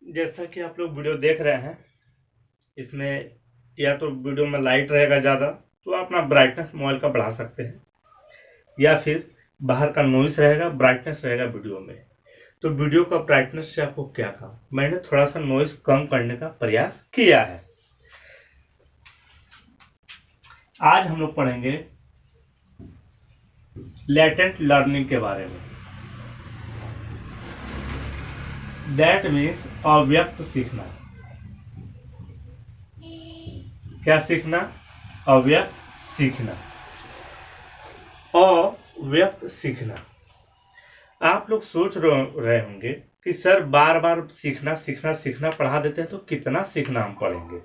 जैसा कि आप लोग वीडियो देख रहे हैं, इसमें या तो वीडियो में लाइट रहेगा ज़्यादा तो आप अपना ब्राइटनेस मोबाइल का बढ़ा सकते हैं, या फिर बाहर का नॉइस रहेगा, ब्राइटनेस रहेगा वीडियो में। तो वीडियो का ब्राइटनेस से आपको क्या कहा, मैंने थोड़ा सा नॉइस कम करने का प्रयास किया है। आज हम लोग पढ़ेंगे लेटेंट लर्निंग के बारे में। दैट मीन्स अव्यक्त सीखना। क्या सीखना? अव्यक्त सीखना। अव्यक्त सीखना। आप लोग सोच रहे होंगे कि सर बार बार सीखना सीखना सीखना पढ़ा देते हैं तो कितना सीखना हम पढ़ेंगे।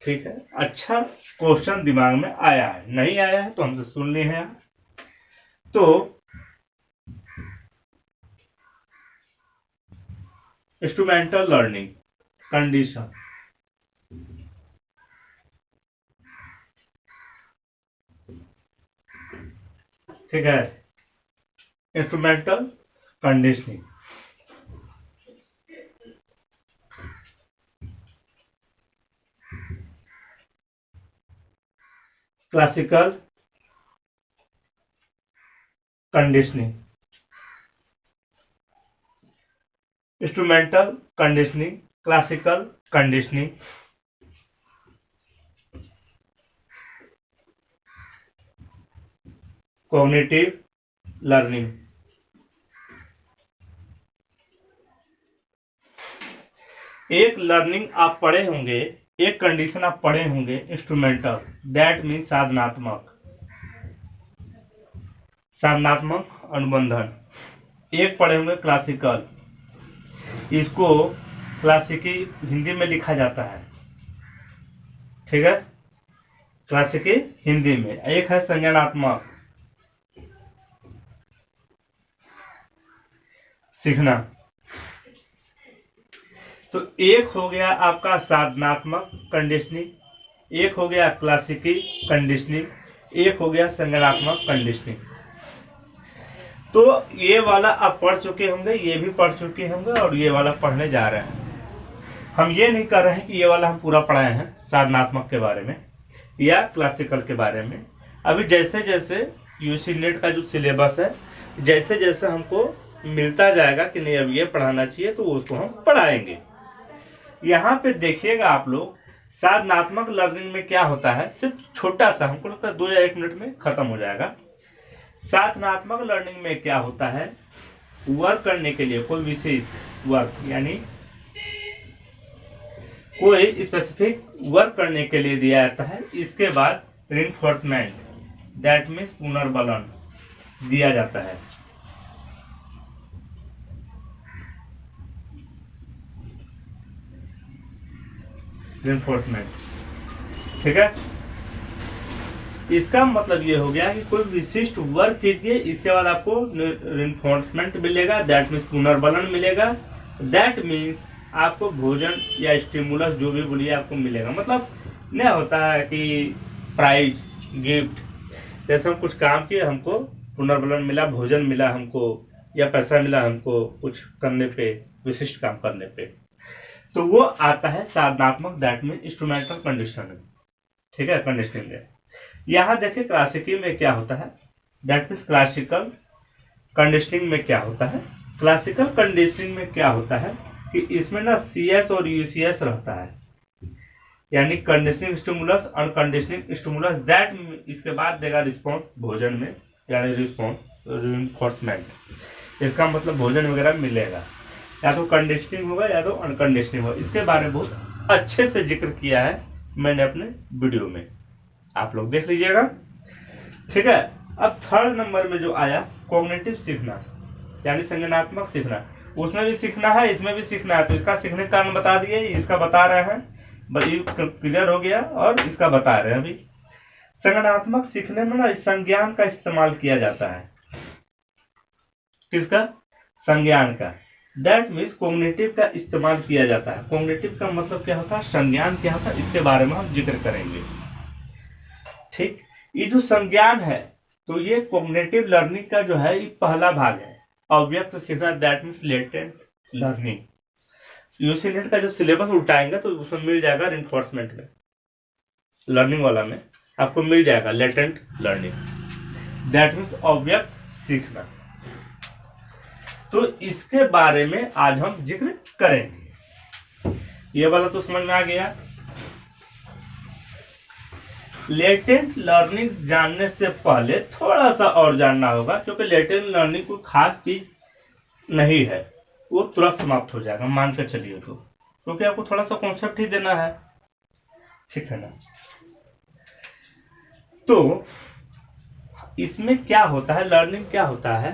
ठीक है, अच्छा क्वेश्चन दिमाग में आया है, नहीं आया है तो हमसे सुन लिए हैं। तो इंस्ट्रूमेंटल लर्निंग कंडीशन, ठीक है, instrumental conditioning. Classical conditioning, instrumental conditioning, classical conditioning, cognitive learning. एक लर्निंग आप पढ़े होंगे, एक कंडीशन आप पढ़े होंगे इंस्ट्रूमेंटल, दैट मीन साधनात्मक, साधनात्मक अनुबंधन। एक पढ़े होंगे क्लासिकल, इसको क्लासिकी हिंदी में लिखा जाता है, ठीक है, क्लासिकी हिंदी में। एक है संज्ञानात्मक सीखना। तो एक हो गया आपका साधनात्मक कंडीशनिंग, एक हो गया क्लासिकी कंडीशनिंग, एक हो गया संज्ञानात्मक कंडीशनिंग। तो ये वाला आप पढ़ चुके होंगे, ये भी पढ़ चुके होंगे और ये वाला पढ़ने जा रहे हैं। हम ये नहीं कर रहे हैं कि ये वाला हम पूरा पढ़ाए हैं साधनात्मक के बारे में या क्लासिकल के बारे में। अभी जैसे जैसे यूसी नेट का जो सिलेबस है, जैसे जैसे हमको मिलता जाएगा कि नहीं अब ये पढ़ाना चाहिए तो उसको हम पढ़ाएंगे। यहाँ पे देखिएगा आप लोग, साधनात्मक लर्निंग में क्या होता है, सिर्फ छोटा सा, हमको लगता है 2 या 1 मिनट में खत्म हो जाएगा। साधनात्मक लर्निंग में क्या होता है, वर्क करने के लिए कोई विशेष वर्क, यानी कोई स्पेसिफिक वर्क करने के लिए दिया जाता है। इसके बाद रिइंफोर्समेंट, दैट मीन्स पुनर्बलन दिया जाता है। रिइंफोर्समेंट, ठीक है। इसका मतलब ये हो गया कि कोई विशिष्ट वर्क कीजिए, इसके बाद आपको रिइंफोर्समेंट मिलेगा, दैट मीन्स पुनर्बलन मिलेगा, दैट मीन्स आपको भोजन या स्टिमुलस जो भी बोलिए आपको मिलेगा। मतलब नहीं होता है कि प्राइज गिफ्ट, जैसे हम कुछ काम किए हमको पुनर्बलन मिला, भोजन मिला हमको, या पैसा मिला हमको कुछ करने पे, विशिष्ट काम करने पे, तो वो आता है साधनात्मक, दैट मीन इंस्ट्रूमेंटल कंडीशनिंग, ठीक है, कंडीशनिंग में। यहाँ देखिए क्लासिकी में क्या होता है, दैट मीन्स क्लासिकल कंडीशनिंग में क्या होता है। क्लासिकल कंडीशनिंग में क्या होता है कि इसमें ना CS और UCS रहता है, यानी कंडीशनिंग स्टिमुलस, अनकंडीशनिंग स्टिमुलस, दैट इसके बाद देगा रिस्पॉन्स भोजन में, यानी रिस्पॉन्स रिइंफोर्समेंट। इसका मतलब भोजन वगैरह मिलेगा, या तो कंडीशनिंग होगा या तो अनकंडीशनिंग होगा। इसके बारे में बहुत अच्छे से जिक्र किया है मैंने अपने वीडियो में, आप लोग देख लीजिएगा, ठीक है। अब थर्ड नंबर में जो आया कॉग्निटिव सीखना, यानी संज्ञानात्मक सीखना, उसमें भी सीखना है, इसमें भी सीखना है। तो इसका सीखने का कारण बता दिए, इसका बता रहे हैं, क्लियर हो गया, और इसका बता रहे हैं अभी। संज्ञानात्मक सीखने में ना संज्ञान का इस्तेमाल किया जाता है। किसका? संज्ञान का, दैट मीन्स कॉग्निटिव का इस्तेमाल किया जाता है। कॉग्निटिव का मतलब क्या होता है, संज्ञान क्या होता है, इसके बारे में हम जिक्र करेंगे, ठीक। ये जो संज्ञान है, तो ये कॉग्निटिव लर्निंग का जो है ये पहला भाग है, अव्यक्त सीखना, that means latent learning. UG NET का जब सिलेबस उल्टाएंगे तो उसमें मिल जाएगा रिइंफोर्समेंट में, लर्निंग वाला में आपको मिल जाएगा लेटेंट लर्निंग, दैट मीन्स अव्यक्त सीखना। तो इसके बारे में आज हम जिक्र करेंगे। ये वाला तो समझ में आ गया। लेटेंट लर्निंग जानने से पहले थोड़ा सा और जानना होगा, क्योंकि लेटेंट लर्निंग कोई खास चीज नहीं है, वो तुरंत समाप्त हो जाएगा मान कर चलिए तो, क्योंकि आपको थोड़ा सा कॉन्सेप्ट ही देना है, ठीक है ना। तो इसमें क्या होता है, लर्निंग क्या होता है,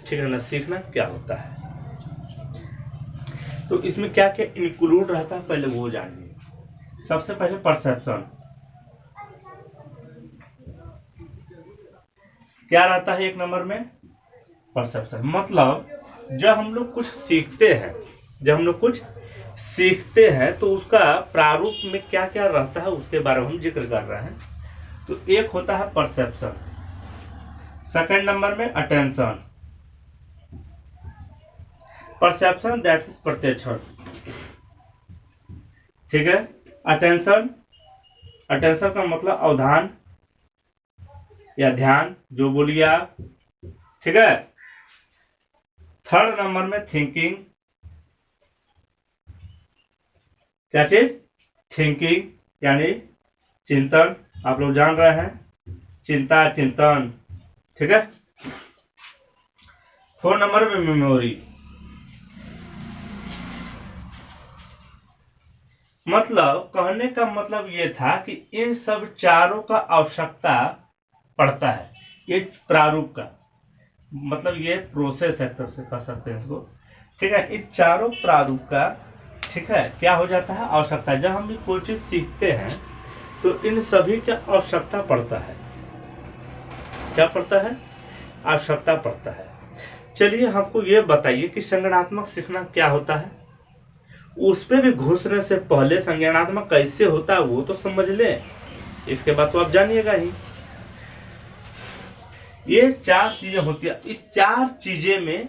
ठीक है ना, सीखना क्या होता है। तो इसमें क्या क्या इंक्लूड रहता है पहले वो जानिए। सबसे पहले परसेप्शन क्या रहता है, एक नंबर में परसेप्शन, मतलब जब हम लोग कुछ सीखते हैं, तो उसका प्रारूप में क्या क्या रहता है उसके बारे में हम जिक्र कर रहे हैं। तो एक होता है परसेप्शन, सेकंड नंबर में अटेंशन, परसेप्शन दैट इज प्रत्यक्षण, ठीक है। अटेंशन का मतलब अवधान या ध्यान, जो बोलिए आप, ठीक है। थर्ड नंबर में थिंकिंग, क्या चीज, थिंकिंग यानी चिंतन, आप लोग जान रहे हैं, चिंता, चिंतन, ठीक है। फोर नंबर में मेमोरी, मतलब कहने का मतलब ये था कि इन सब चारों का आवश्यकता पड़ता है, ये प्रारूप का मतलब ये प्रोसेस है, तरह से कह सकते हैं इसको, ठीक है। इन चारों प्रारूप का, ठीक है, क्या हो जाता है, आवश्यकता। जब हम भी कोई चीज सीखते हैं तो इन सभी का आवश्यकता पड़ता है, क्या पड़ता है, आवश्यकता पड़ता है। चलिए हमको ये बताइए कि संज्ञानात्मक सीखना क्या होता है। उस पे भी घुसने से पहले संज्ञानात्मक कैसे होता है वो तो समझ ले, इसके बाद तो आप जानिएगा ही। ये चार चीजें होती है, इस चार चीजें में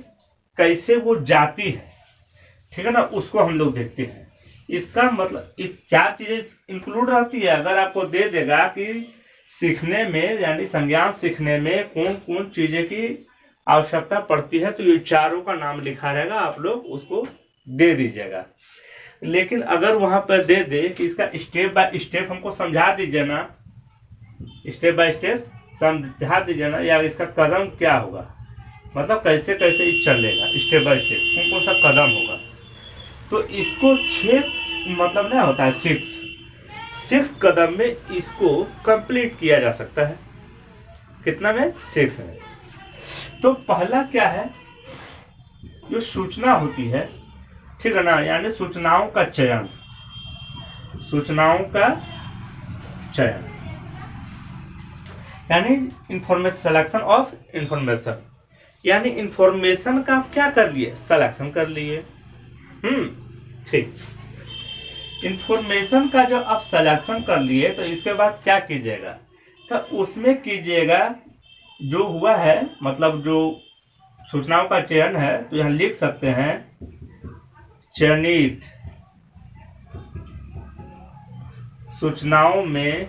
कैसे वो जाती है, ठीक है ना, उसको हम लोग देखते हैं। इसका मतलब ये चार चीजें इंक्लूड रहती है। अगर आपको दे देगा कि सीखने में यानी संज्ञान सीखने में कौन कौन चीजें की आवश्यकता पड़ती है, तो ये चारों का नाम लिखा रहेगा, आप लोग उसको दे दीजिएगा। लेकिन अगर वहां पर दे दे कि इसका स्टेप बाय स्टेप हमको समझा दीजिए ना, स्टेप बाय स्टेप समझा दीजिए ना, या इसका कदम क्या होगा, मतलब कैसे कैसे ये चलेगा, स्टेप बाय स्टेप कौन कौन सा कदम होगा, तो इसको 6 मतलब नहीं होता है, 6 कदम में इसको कंप्लीट किया जा सकता है। कितना में, 6 में। तो पहला क्या है, जो सूचना होती है, ठीक है ना, यानी सूचनाओं का चयन, यानी इंफॉर्मेशन, सिलेक्शन ऑफ इंफॉर्मेशन, यानी इंफॉर्मेशन का आप क्या कर लिए, सिलेक्शन कर लिए। ठीक, इंफॉर्मेशन का जब आप सिलेक्शन कर लिए तो इसके बाद क्या कीजिएगा, तो उसमें कीजिएगा जो हुआ है, मतलब जो सूचनाओं का चयन है, तो यहाँ लिख सकते हैं चयनित सूचनाओं में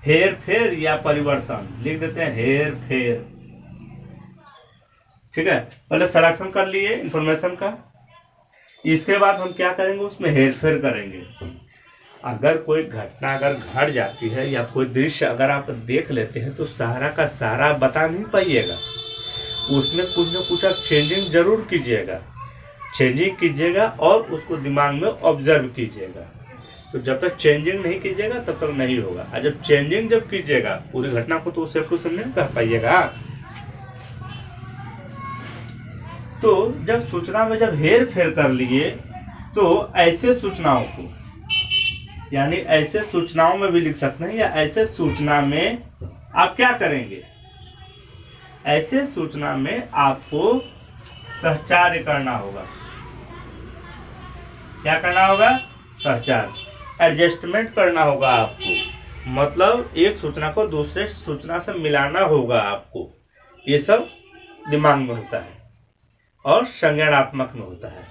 हेर फेर या परिवर्तन, लिख देते हैं हेर फेर, ठीक है। पहले सिलेक्शन कर लिए इंफॉर्मेशन का, इसके बाद हम क्या करेंगे, उसमें हेर फेर करेंगे। अगर कोई घटना अगर घट जाती है या कोई दृश्य अगर आप देख लेते हैं तो सारा का सारा बता नहीं पाइएगा, उसमें कुछ न कुछ आप चेंजिंग जरूर कीजिएगा और उसको दिमाग में ऑब्जर्व कीजिएगा। तो जब तक चेंजिंग नहीं कीजिएगा तब तक नहीं होगा, और जब चेंजिंग जब कीजिएगा पूरी घटना को, तो सेफ टू सेफ नहीं कर पाइएगा। तो जब सूचना में जब हेर फेर कर लिए, तो ऐसे सूचनाओं को, यानी ऐसे सूचनाओं में भी लिख सकते हैं, या ऐसे सूचना में आप क्या करेंगे, ऐसे सूचना में आपको सहचार्य करना होगा। क्या करना होगा, सहचार, एडजस्टमेंट करना होगा आपको, मतलब एक सूचना को दूसरे सूचना से मिलाना होगा आपको। ये सब दिमाग में होता है और संज्ञानात्मक में होता है।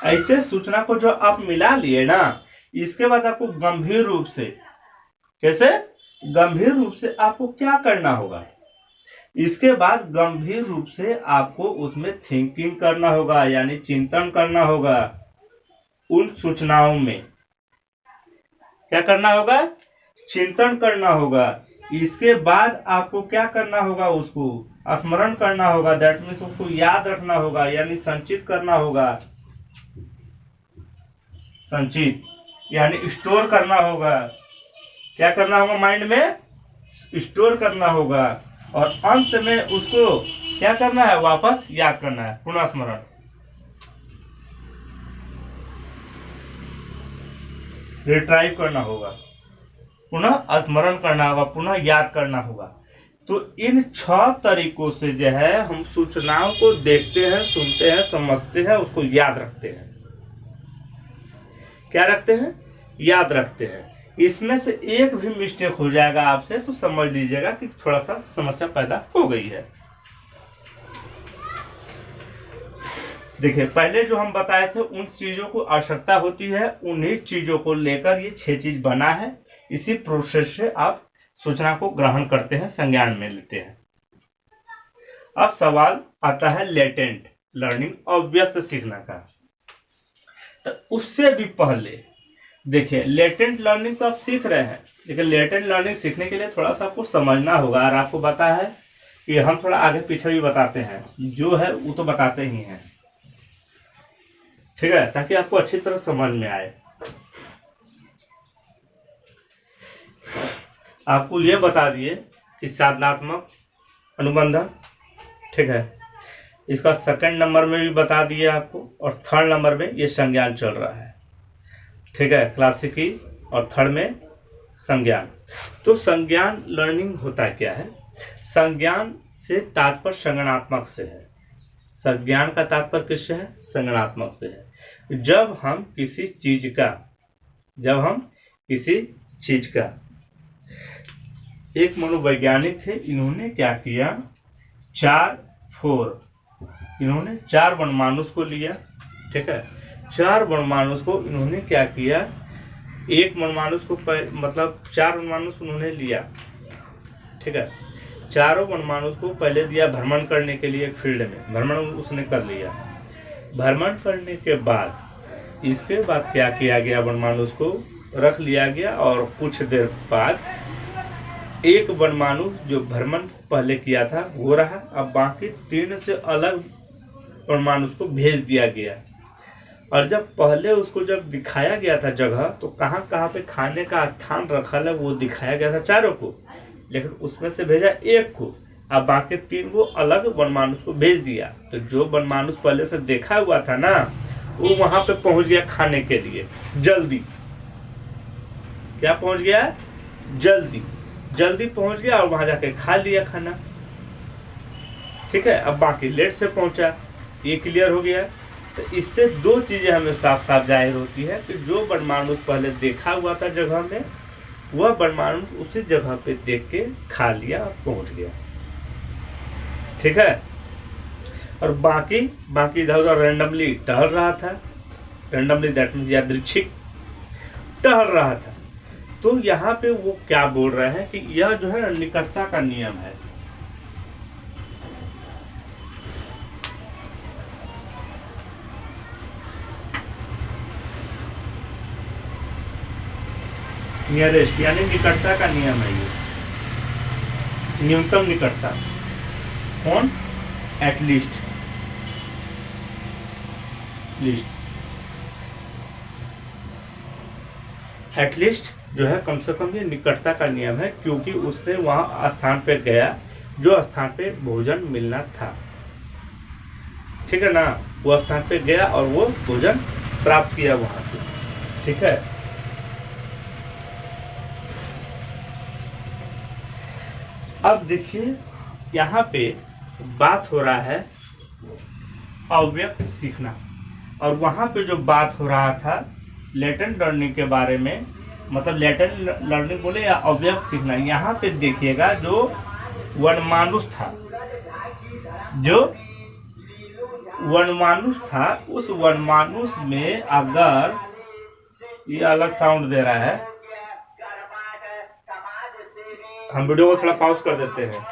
ऐसे सूचना को जो आप मिला लिए ना, इसके बाद आपको गंभीर रूप से, कैसे गंभीर रूप से आपको क्या करना होगा, इसके बाद गंभीर रूप से आपको उसमें थिंकिंग करना होगा, यानी चिंतन करना होगा। उन सूचनाओं में क्या करना होगा, चिंतन करना होगा। इसके बाद आपको क्या करना होगा, उसको स्मरण करना होगा, दैट मीन्स उसको याद रखना होगा, यानी संचित करना होगा, संचित यानी स्टोर करना होगा। क्या करना होगा, माइंड में स्टोर करना होगा, और अंत में उसको क्या करना है, वापस याद करना है, पुनः स्मरण। रिट्राइव करना होगा, पुनः स्मरण करना होगा, पुनः याद करना होगा। तो इन 6 तरीकों से जो है हम सूचनाओं को देखते हैं, सुनते हैं, समझते हैं, उसको याद रखते हैं। क्या रखते हैं, याद रखते हैं। इसमें से एक भी मिस्टेक हो जाएगा आपसे तो समझ लीजिएगा कि थोड़ा सा समस्या पैदा हो गई है। देखिए, पहले जो हम बताए थे उन चीजों को आवश्यकता होती है, उन्हीं चीजों को लेकर ये 6 चीज बना है। इसी प्रोसेस से आप सूचना को ग्रहण करते हैं, संज्ञान में लेते हैं। अब सवाल आता है लेटेंट लर्निंग, अव्यक्त सीखना का। तो उससे भी पहले देखिए, लेटेंट लर्निंग तो आप सीख रहे हैं, लेकिन लेटेंट लर्निंग सीखने के लिए थोड़ा सा आपको समझना होगा। और आपको पता है कि हम थोड़ा आगे पीछे भी बताते हैं, जो है वो तो बताते ही हैं, ठीक है, ताकि आपको अच्छी तरह समझ में आए। आपको ये बता दिए कि साधनात्मक अनुबंधन, ठीक है, इसका सेकंड नंबर में भी बता दिया आपको, और थर्ड नंबर में ये संज्ञान चल रहा है, ठीक है, क्लासिकी, और थर्ड में संज्ञान। तो संज्ञान लर्निंग होता क्या है, संज्ञान से तात्पर्य संज्ञानात्मक से है। संज्ञान का तात्पर्य किससे है, संज्ञानात्मक से है। जब हम किसी चीज का एक मनोवैज्ञानिक थे, इन्होंने क्या किया, 4 वनमानुष को लिया, ठीक है, 4 वनमानुष को इन्होंने क्या किया, एक वनमानुष को मतलब 4 वनमानुष उन्होंने लिया, ठीक है, चारों वनमानुष को पहले दिया भ्रमण करने के लिए, फील्ड में भ्रमण उसने कर लिया। भ्रमण करने के बाद इसके बाद क्या किया गया, वनमानुष को रख लिया गया, और कुछ देर बाद एक वनमानुष जो भ्रमण पहले किया था वो रहा, अब बाकी 3 से अलग वनमानुष को भेज दिया गया। और जब पहले उसको जब दिखाया गया था जगह, तो कहाँ कहाँ पे खाने का स्थान रखा है वो दिखाया गया था चारों को, लेकिन उसमें से भेजा एक को, अब बाकी 3 को अलग वनमानुष को भेज दिया। तो जो वनमानुष पहले से देखा हुआ था ना, वो वहां पे पहुंच गया खाने के लिए जल्दी। क्या पहुंच गया, जल्दी पहुंच गया, और वहां जाके खा लिया खाना, ठीक है। अब बाकी लेट से पहुंचा, ये क्लियर हो गया। तो इससे 2 चीजें हमें साफ साफ जाहिर होती है कि जो वनमानुष पहले देखा हुआ था जगह में, वह वनमानुष उसी जगह पे देख के खा लिया और पहुंच गया, ठीक है। और बाकी इधर उधर रैंडमली टहल रहा था, रैंडमली दैट मीन्स यादृच्छिक टहल रहा था। तो यहाँ पे वो क्या बोल रहे हैं कि यह जो है निकटता का नियम है। नियरेस्ट यानी निकटता का नियम है, ये न्यूनतम निकटता, कौन, एटलीस्ट, एटलीस्ट जो है कम से कम ये निकटता का नियम है, क्योंकि उसने वहां स्थान पे गया जो स्थान पे भोजन मिलना था, ठीक है ना, वो स्थान पे गया और वो भोजन प्राप्त किया वहां से, ठीक है। अब देखिए, यहाँ पे बात हो रहा है अव्यक्त सीखना, और वहां पे जो बात हो रहा था लेटेंट लर्निंग के बारे में, मतलब लेटेंट लर्निंग बोले या अव्यक्त सीखना। यहाँ पे देखिएगा जो वनमानुष था, जो वनमानुष था, उस वनमानुष में अगर ये अलग साउंड दे रहा है, हम वीडियो को थोड़ा पॉज कर देते हैं।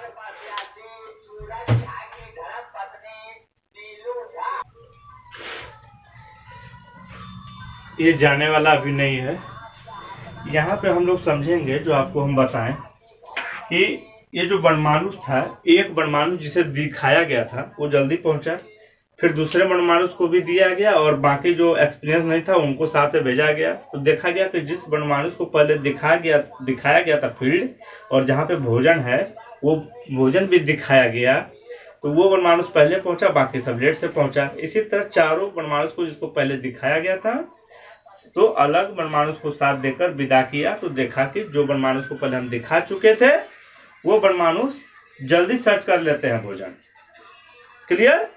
ये जाने वाला अभी नहीं है। यहाँ पे हम लोग समझेंगे, जो आपको हम बताएं कि ये जो वनमानुष था, एक वनमानुष जिसे दिखाया गया था वो जल्दी पहुंचा, फिर दूसरे वनमानुष को भी दिया गया और बाकी जो एक्सपीरियंस नहीं था उनको साथ में भेजा गया। तो देखा गया कि जिस वनमानुष को पहले दिखाया गया था फील्ड और जहाँ पे भोजन है वो भोजन भी दिखाया गया, तो वो वनमानुष पहले पहुंचा, बाकी सब लेट से पहुंचा। इसी तरह चारों वनमानुष को जिसको पहले दिखाया गया था तो अलग वनमानुष को साथ देकर विदा किया। तो देखा कि जो वनमानुष को पहले हम दिखा चुके थे वो वनमानुष जल्दी सर्च कर लेते हैं भोजन। क्लियर?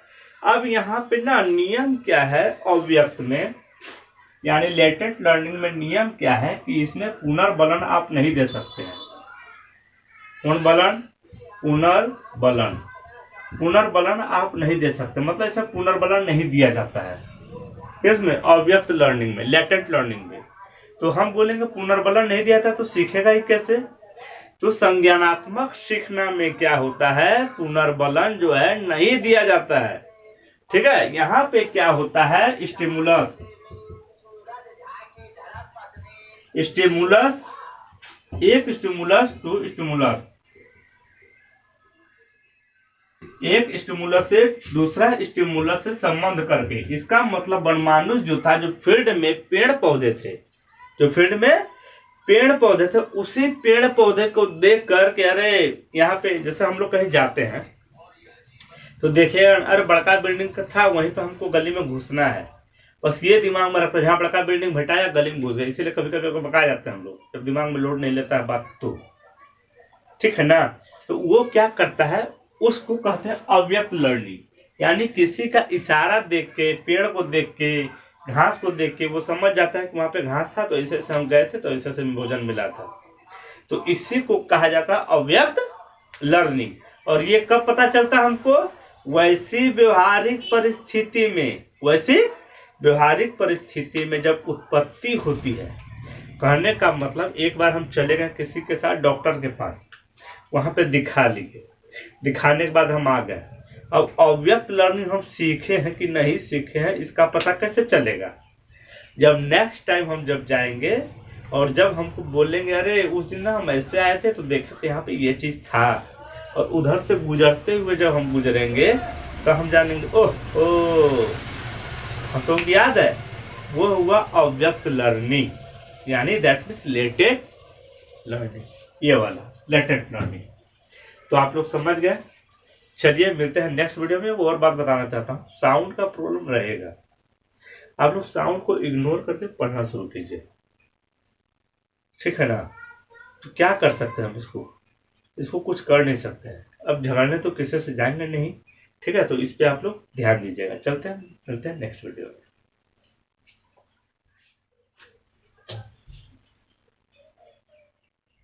अब यहाँ पे ना नियम क्या है अव्यक्त में, यानी लेटेंट लर्निंग में नियम क्या है कि इसमें पुनर्बलन आप नहीं दे सकते हैं। पुनर्बलन आप नहीं दे सकते, मतलब इसे पुनर्बलन नहीं दिया जाता है इसमें अव्यक्त लर्निंग में, लेटेंट लर्निंग में। तो हम बोलेंगे पुनर्बलन नहीं दिया था तो सीखेगा ही कैसे? तो संज्ञानात्मक सीखना में क्या होता है, पुनर्बलन जो है नहीं दिया जाता है। ठीक है, यहाँ पे क्या होता है, स्टिमुलस एक स्टिमुलस टू स्टिमुलस, एक स्टिमुलस से दूसरा स्टिमुलस से संबंध करके। इसका मतलब वनमानुष जो था, जो फील्ड में पेड़ पौधे थे, उसी पेड़ पौधे को देख कर के अरे यहाँ पे जैसे हम लोग कहीं जाते हैं तो देखिए अरे बड़का बिल्डिंग का था, वहीं पे हमको गली में घुसना है, बस ये दिमाग में रखते, जहाँ बड़का बिल्डिंग भेटाया गली में घुस गए। इसीलिए कभी कभी बका जाते हैं हम लोग, जब दिमाग में लोड नहीं लेता है बात तो, ठीक है ना। तो वो क्या करता है, उसको कहते हैं अव्यक्त लर्निंग, यानी किसी का इशारा देख के, पेड़ को देख के, घास को देख के वो समझ जाता है कि वहां पे घास था तो ऐसे से हम गए थे तो ऐसे से भोजन मिला था। तो इसी को कहा जाता है अव्यक्त लर्निंग। और ये कब पता चलता है हमको, वैसी व्यवहारिक परिस्थिति में जब उत्पत्ति होती है। कहने का मतलब एक बार हम चले गए किसी के साथ डॉक्टर के पास, वहां पे दिखा लिए, दिखाने के बाद हम आ गए। अब अव्यक्त लर्निंग हम सीखे हैं कि नहीं सीखे हैं इसका पता कैसे चलेगा, जब नेक्स्ट टाइम हम जब जाएंगे और जब हमको बोलेंगे अरे उस दिन ना हम ऐसे आए थे तो देखे थे यहाँ पे ये चीज था, और उधर से गुजरते हुए जब हम गुजरेंगे तो हम जानेंगे ओह हम तो याद है, वो हुआ अव्यक्त लर्निंग, यानी दैट मीन्स लेटेंट लर्निंग, ये वाला लेटेंट लर्निंग। तो आप लोग समझ गए। चलिए मिलते हैं नेक्स्ट वीडियो में। वो और बात बताना चाहता हूँ, साउंड का प्रॉब्लम रहेगा, आप लोग साउंड को इग्नोर करके पढ़ना शुरू कीजिए, ठीक है ना। तो क्या कर सकते हैं हम, इसको कुछ कर नहीं सकते हैं। अब झगड़ने तो किसी से जाएंगे नहीं, ठीक है। तो इस पे आप लोग ध्यान दीजिएगा। चलते हैं, मिलते हैं नेक्स्ट वीडियो में।